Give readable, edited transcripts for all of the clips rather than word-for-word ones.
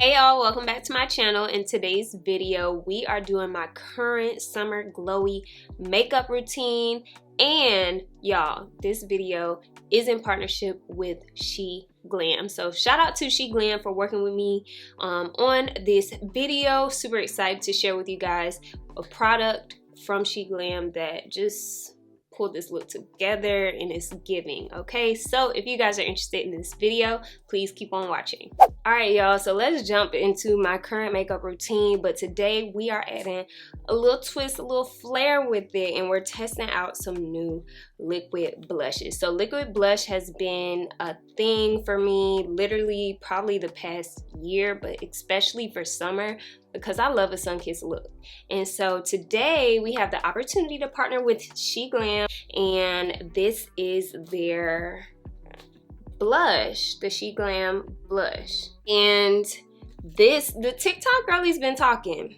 Hey y'all, welcome back to my channel. In today's video, we are doing my current summer glowy makeup routine. And y'all, this video is in partnership with SheGlam. So shout out to SheGlam for working with me on this video. Super excited to share with you guys a product from SheGlam that just pulled this look together and it's giving. Okay, so if you guys are interested in this video, please keep on watching. All right, y'all, so let's jump into my current makeup routine. But today we are adding a little twist, a little flair with it, and we're testing out some new liquid blushes. So liquid blush has been a thing for me literally probably the past year, but especially for summer, because I love a sun-kissed look. And so today we have the opportunity to partner with SheGlam, and this is their blush, the SheGlam blush. And the TikTok girlie's been talking.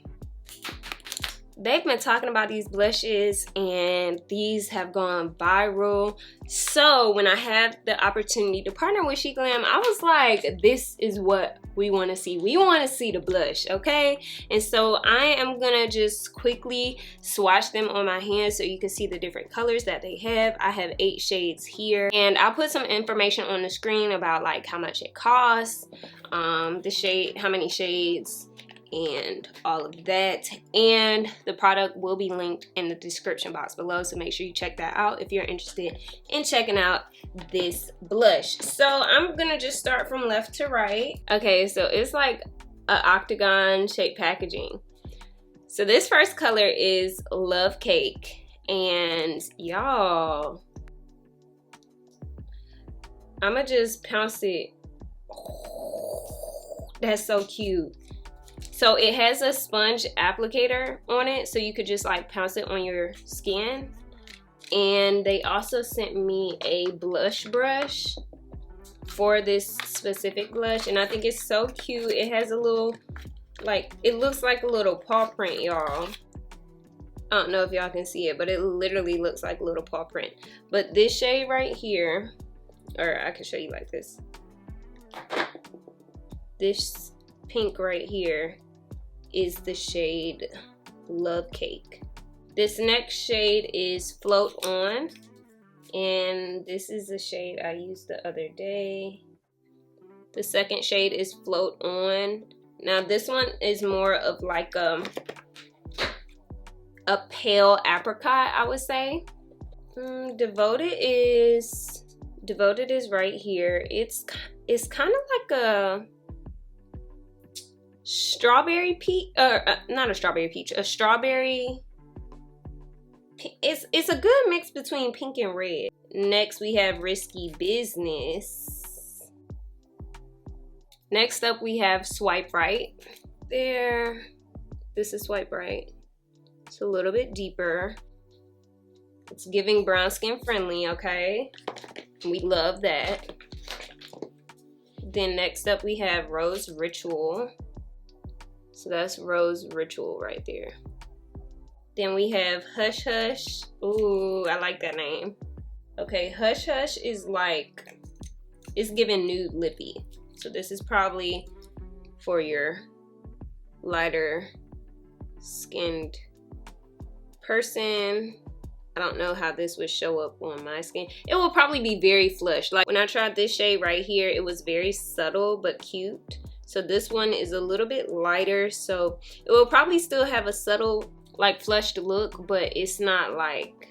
They've been talking about these blushes and these have gone viral. So when I had the opportunity to partner with SheGlam, I was like, this is what we want to see. We want to see the blush, okay? And so I am gonna just quickly swatch them on my hand so you can see the different colors that they have. I have 8 shades here, and I'll put some information on the screen about like how much it costs, the shade, how many shades, and all of that. And the product will be linked in the description box below, so make sure you check that out if you're interested in checking out this blush. So I'm gonna just start from left to right. Okay, so it's like an octagon shaped packaging. So this first color is Love Cake, and y'all, I'ma just pounce it. That's so cute. So it has a sponge applicator on it, so you could just like pounce it on your skin. And they also sent me a blush brush for this specific blush, and I think it's so cute. It has a little, like, it looks like a little paw print, y'all. I don't know if y'all can see it, but it literally looks like a little paw print. But this shade right here, or I can show you like this. This pink right here is the shade Love Cake. This next shade is Float On, and this is the shade I used the other day. The second shade is Float On. Now this one is more of like a pale apricot, I would say. Devoted is right here. It's kind of like a strawberry peach, not a strawberry peach, a strawberry. It's a good mix between pink and red. Next we have Risky Business. Next up we have Swipe Right. There, this is Swipe Right. It's a little bit deeper. It's giving brown skin friendly, okay? We love that. Then next up we have Rose Ritual. So that's Rose Ritual right there. Then we have Hush Hush. Ooh, I like that name. Okay, Hush Hush is like, it's giving nude lippy. So this is probably for your lighter skinned person. I don't know how this would show up on my skin. It will probably be very flush. Like when I tried this shade right here, it was very subtle but cute. So this one is a little bit lighter, so it will probably still have a subtle, like, flushed look, but it's not like,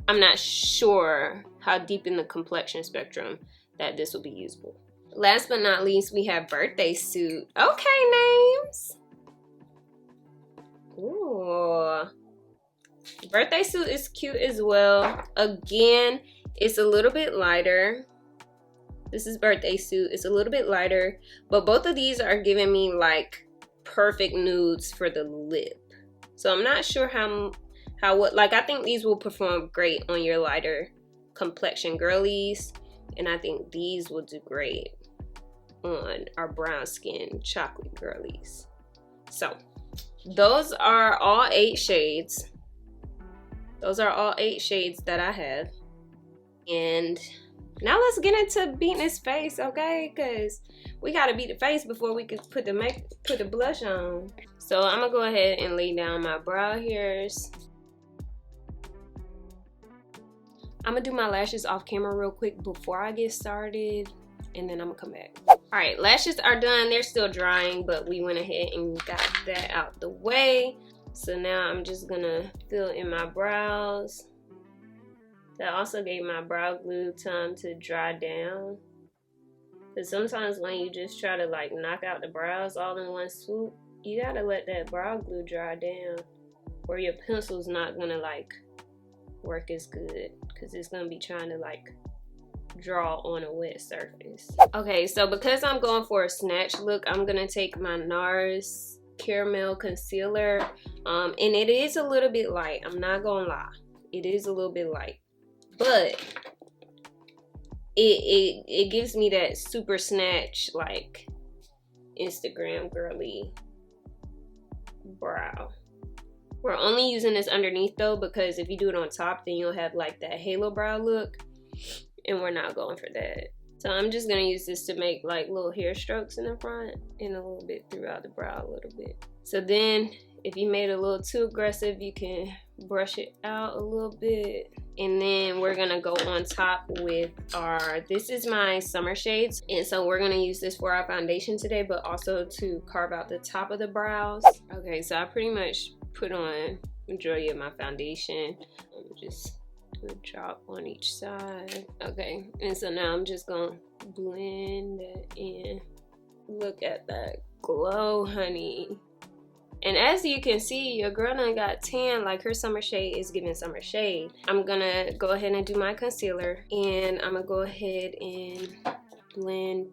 I'm not sure how deep in the complexion spectrum that this will be usable. Last but not least, we have Birthday Suit. Okay, names. Ooh. Birthday Suit is cute as well. Again, it's a little bit lighter. This is Birthday Suit. It's a little bit lighter, but both of these are giving me like perfect nudes for the lip. So I'm not sure like, I think these will perform great on your lighter complexion girlies, and I think these will do great on our brown skin chocolate girlies. So those are all 8 shades. Those are all 8 shades that I have. And now let's get into beating his face, okay? Because we gotta beat the face before we could put the blush on. So I'm gonna go ahead and lay down my brow hairs. I'm gonna do my lashes off camera real quick before I get started, and then I'm gonna come back. All right, lashes are done. They're still drying, but we went ahead and got that out the way. So now I'm just gonna fill in my brows. That also gave my brow glue time to dry down. Because sometimes when you just try to like knock out the brows all in one swoop, you gotta let that brow glue dry down, or your pencil's not gonna like work as good, because it's gonna be trying to like draw on a wet surface. Okay, so because I'm going for a snatch look, I'm gonna take my NARS caramel concealer, and it is a little bit light. I'm not gonna lie, it is a little bit light, but it gives me that super snatch like Instagram girly brow. We're only using this underneath though, because if you do it on top, then you'll have like that halo brow look, and we're not going for that. So I'm just gonna use this to make like little hair strokes in the front and a little bit throughout the brow a little bit. So then if you made it a little too aggressive, you can brush it out a little bit. And then we're gonna go on top with this is my summer shades. And so we're gonna use this for our foundation today, but also to carve out the top of the brows. Okay, so I pretty much put on majority of my foundation. Just do a drop on each side. Okay, and so now I'm just gonna blend that in. Look at that glow, honey. And as you can see, your girl done got tan, like her summer shade is giving summer shade. I'm gonna go ahead and do my concealer, and I'm gonna go ahead and blend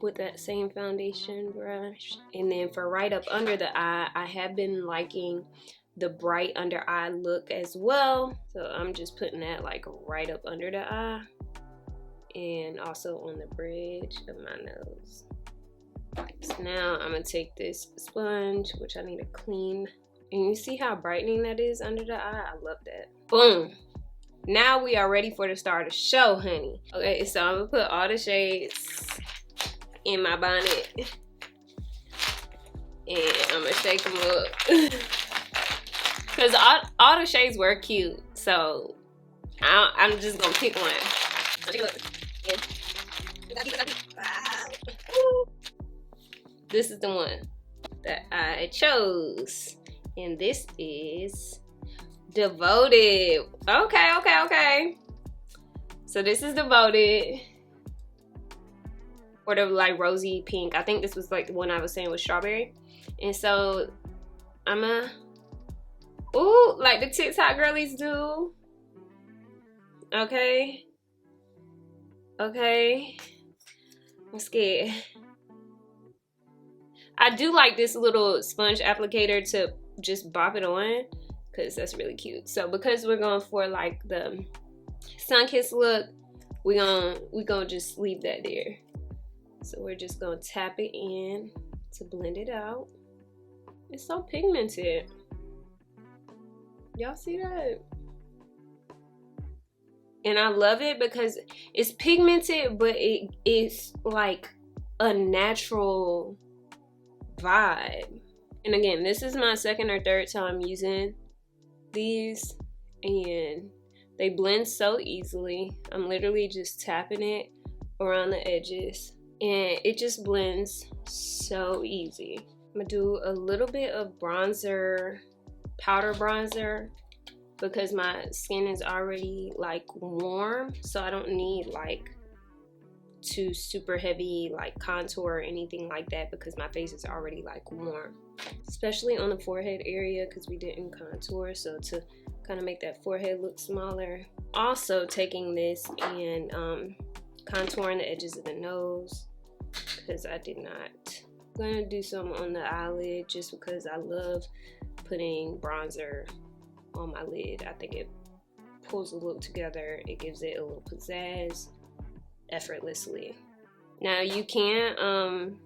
with that same foundation brush. And then for right up under the eye, I have been liking the bright under eye look as well. So I'm just putting that like right up under the eye and also on the bridge of my nose. So now I'm gonna take this sponge, which I need to clean. And you see how brightening that is under the eye? I love that. Boom. Now we are ready for the star of the show, honey. Okay, so I'm gonna put all the shades in my bonnet. And I'm gonna shake them up. Because all the shades were cute. So I'm just gonna pick one. This is the one that I chose, and this is Devoted. Okay. So this is Devoted, or the like rosy pink. I think this was like the one I was saying with strawberry. And so I'm a like the TikTok girlies do. Okay. I'm scared. I do like this little sponge applicator to just bop it on, because that's really cute. So because we're going for like the sun-kissed look, we gonna just leave that there. So we're just gonna tap it in to blend it out. It's so pigmented. Y'all see that? And I love it because it's pigmented, but it's like a natural vibe. And again, this is my second or third time using these, and they blend so easily. I'm literally just tapping it around the edges, and it just blends so easy. I'm gonna do a little bit of bronzer, powder bronzer, because my skin is already like warm, so I don't need like too super heavy like contour or anything like that, because my face is already like warm, especially on the forehead area because we didn't contour. So to kind of make that forehead look smaller, also taking this and contouring the edges of the nose, because I did not. I'm gonna do some on the eyelid just because I love putting bronzer on my lid. I think it pulls the look together. It gives it a little pizzazz effortlessly. Now you can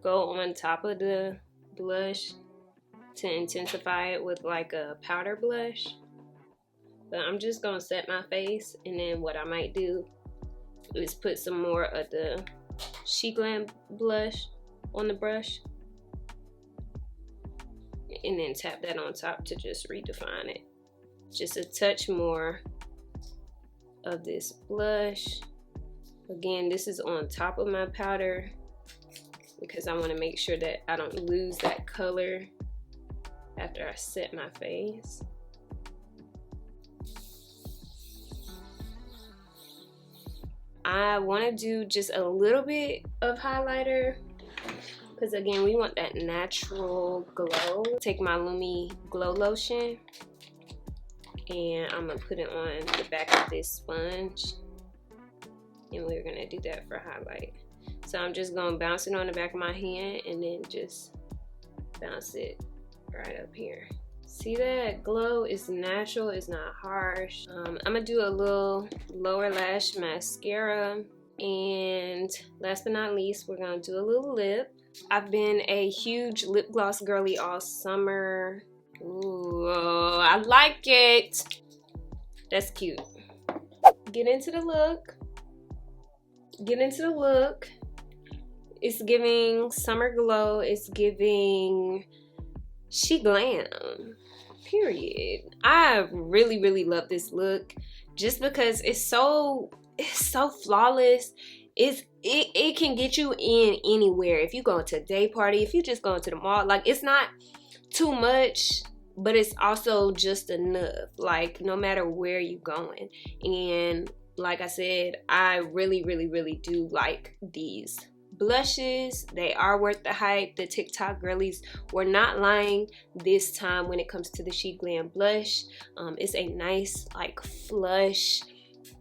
go on top of the blush to intensify it with like a powder blush, but I'm just gonna set my face, and then what I might do is put some more of the SheGlam blush on the brush. And then tap that on top to just redefine it. Just a touch more of this blush. Again, this is on top of my powder because I want to make sure that I don't lose that color after I set my face. I want to do just a little bit of highlighter because again, we want that natural glow. Take my Lumi Glow Lotion and I'm gonna put it on the back of this sponge, and we're gonna do that for highlight. So I'm just gonna bounce it on the back of my hand and then just bounce it right up here. See that glow is natural, it's not harsh. I'm gonna do a little lower lash mascara, and last but not least, we're gonna do a little lip. I've been a huge lip gloss girly all summer. Ooh, I like it. That's cute. Get into the look. Get into the look. It's giving summer glow. It's giving SheGlam. Period. I really love this look just because it's so flawless. It can get you in anywhere. If you go to a day party, if you just go to the mall, like it's not too much, but it's also just enough, like no matter where you're going. And like I said, I really do like these blushes. They are worth the hype. The TikTok girlies were not lying this time when it comes to the SheGlam blush. It's a nice like flush.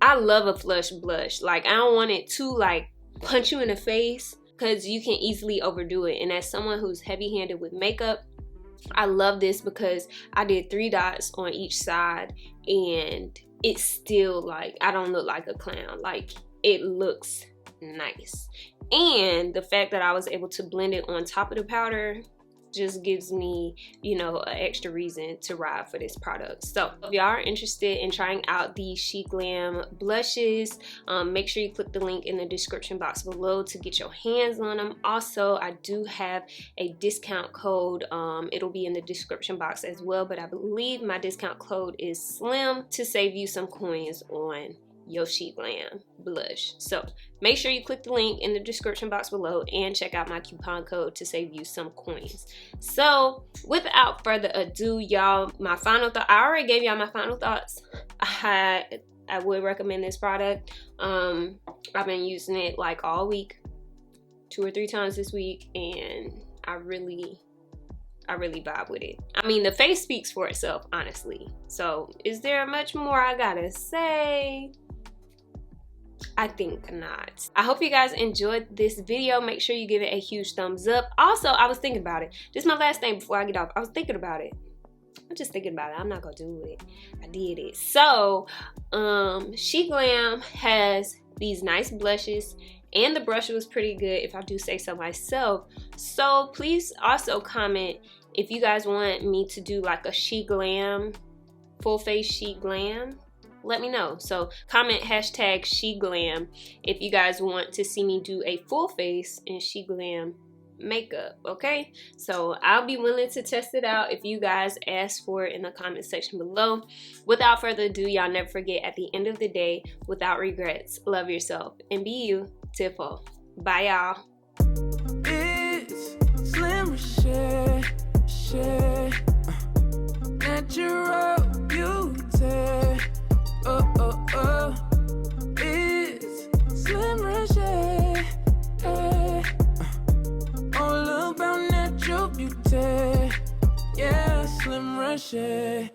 I love a flush blush. Like I don't want it to like punch you in the face because you can easily overdo it. And as someone who's heavy-handed with makeup, I love this because I did 3 dots on each side and it's still like, I don't look like a clown. Like it looks nice. And the fact that I was able to blend it on top of the powder just gives me, you know, an extra reason to ride for this product. So if y'all are interested in trying out the SheGlam blushes, make sure you click the link in the description box below to get your hands on them. Also, I do have a discount code. It'll be in the description box as well, but I believe my discount code is SLIM to save you some coins on your SheGlam blush. So make sure you click the link in the description box below and check out my coupon code to save you some coins. So without further ado, y'all, my final thought, I already gave y'all my final thoughts. I would recommend this product. I've been using it like all week, 2 or 3 times this week, and I really vibe with it. I mean, the face speaks for itself, honestly. So is there much more I gotta say? I think not. I hope you guys enjoyed this video. Make sure you give it a huge thumbs up. Also, I was thinking about it. This is my last thing before I get off. I was thinking about it. I'm just thinking about it. I'm not gonna do it. I did it. So, SheGlam has these nice blushes, and the brush was pretty good, if I do say so myself. So please also comment if you guys want me to do like a SheGlam, full face SheGlam. Let me know. So comment hashtag SheGlam if you guys want to see me do a full face in SheGlam makeup, okay? So I'll be willing to test it out if you guys ask for it in the comment section below. Without further ado, y'all never forget, at the end of the day, without regrets, love yourself and be you. Tip off. Bye, y'all. It's Slim Reshae, natural beauty. It's Slim Reshae, all about natural beauty. Yeah, Slim Reshae.